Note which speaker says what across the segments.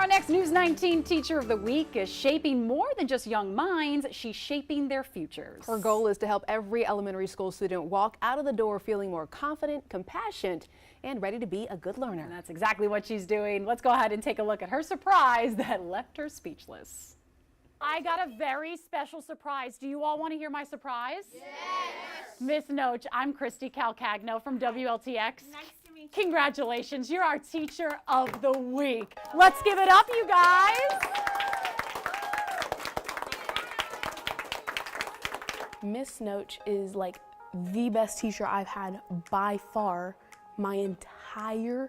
Speaker 1: next News 19 Teacher of the Week is shaping more than just young minds. She's shaping their futures.
Speaker 2: Her goal is to help every elementary school student walk out of the door feeling more confident, compassionate, and ready to be a good learner.
Speaker 1: And that's exactly what she's doing. Let's go ahead and take a look at her surprise that left her speechless. I got a very special surprise. Do you all want to hear my surprise? Yes. Miss Knoche, I'm Christy Calcagno from WLTX.
Speaker 3: Nice to meet you.
Speaker 1: Congratulations, you're our Teacher of the Week. Let's give it up, you guys.
Speaker 4: Miss Knoche is like the best teacher I've had by far my entire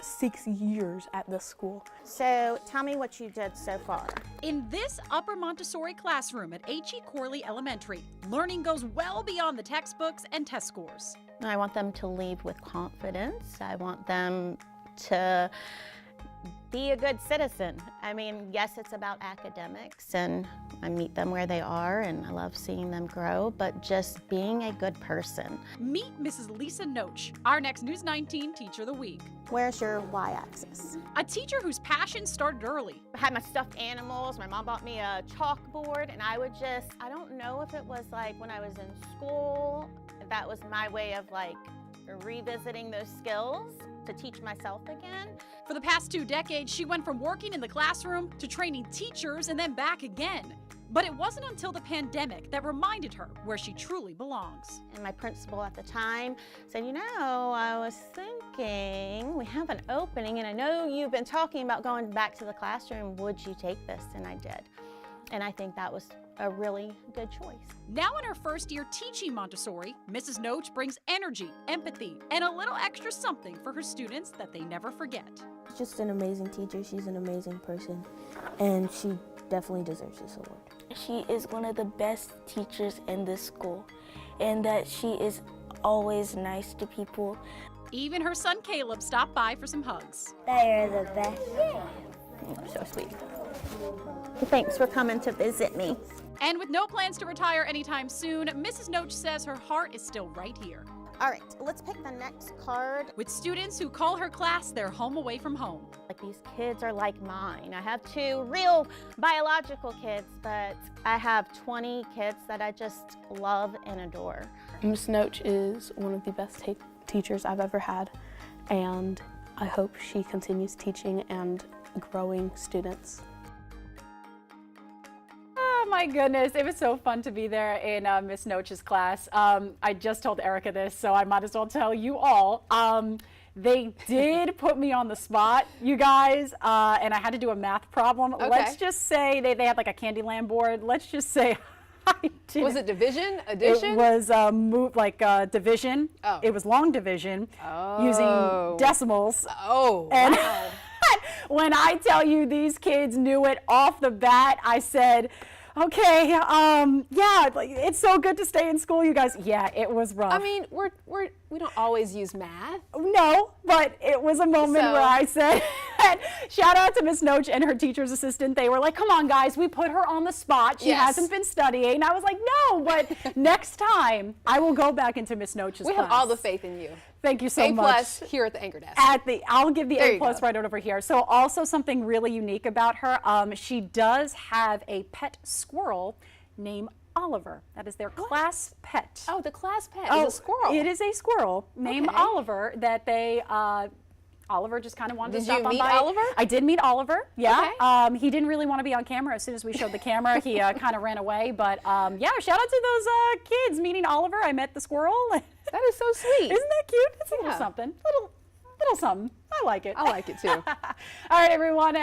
Speaker 4: 6 years at this school.
Speaker 3: So tell me what you did so far.
Speaker 5: In this upper Montessori classroom at H.E. Corley Elementary, learning goes well beyond the textbooks and test scores.
Speaker 3: I want them to leave with confidence. I want them to be a good citizen. I mean, yes, it's about academics and I meet them where they are and I love seeing them grow, but just being a good person.
Speaker 5: Meet Mrs. Lisa Knoche, our next News 19 Teacher of the Week.
Speaker 3: Where's your y-axis?
Speaker 5: A teacher whose passion started early.
Speaker 3: I had my stuffed animals. My mom bought me a chalkboard and I don't know if it was like when I was in school, that was my way of revisiting those skills to teach myself again.
Speaker 5: For the past 2 decades, she went from working in the classroom to training teachers and then back again. But it wasn't until the pandemic that reminded her where she truly belongs.
Speaker 3: And my principal at the time said, you know, I was thinking we have an opening and I know you've been talking about going back to the classroom. Would you take this? And I did. And I think that was a really good choice.
Speaker 5: Now in her first year teaching Montessori, Mrs. Knoche brings energy, empathy, and a little extra something for her students that they never forget.
Speaker 6: She's just an amazing teacher. She's an amazing person, and she definitely deserves this award.
Speaker 7: She is one of the best teachers in this school, and that she is always nice to people.
Speaker 5: Even her son Caleb stopped by for some hugs.
Speaker 6: They are the best.
Speaker 3: So sweet. Thanks for coming to visit me.
Speaker 5: And with no plans to retire anytime soon, Mrs. Knoche says her heart is still right here.
Speaker 3: All right, let's pick the next card.
Speaker 5: With students who call her class their home away from home.
Speaker 3: These kids are like mine. I have 2 real biological kids, but I have 20 kids that I just love and adore.
Speaker 4: Miss Knoche is one of the best teachers I've ever had, and I hope she continues teaching and growing students.
Speaker 1: Oh my goodness, it was so fun to be there in Miss Knoche's class. I just told Erica this, so I might as well tell you all. They did put me on the spot, you guys, and I had to do a math problem.
Speaker 2: Okay.
Speaker 1: Let's just say they had like a Candyland board. Let's just say I did.
Speaker 2: Was it division, addition?
Speaker 1: It was division.
Speaker 2: Oh.
Speaker 1: It was long division using decimals.
Speaker 2: Oh,
Speaker 1: And
Speaker 2: wow.
Speaker 1: when I tell you these kids knew it off the bat, I said, okay, yeah, it's so good to stay in school, you guys. Yeah, it was rough.
Speaker 2: I mean, we don't always use math.
Speaker 1: No, but it was a moment where I said, shout out to Miss Knoche and her teacher's assistant. They were like, come on, guys, we put her on the spot. She hasn't been studying. I was like, no, but next time I will go back into Miss Knoche's class.
Speaker 2: We have all the faith in you.
Speaker 1: Thank you so much.
Speaker 2: A+ here at the Anchor Desk.
Speaker 1: I'll give the A+
Speaker 2: go.
Speaker 1: right over here. So also something really unique about her, she does have a pet squirrel named Oliver. That is their class pet.
Speaker 2: Oh, the class pet is a squirrel.
Speaker 1: It is a squirrel named Oliver that they, Oliver just kind of wanted to stop on by.
Speaker 2: Did you meet Oliver?
Speaker 1: I did meet Oliver, yeah.
Speaker 2: Okay.
Speaker 1: He didn't really want to be on camera. As soon as we showed the camera, he kind of ran away. But yeah, shout out to those kids meeting Oliver. I met the squirrel.
Speaker 2: That is so sweet.
Speaker 1: Isn't that cute? It's a little something. Little something. I like it.
Speaker 2: I like it too.
Speaker 1: All right, everyone.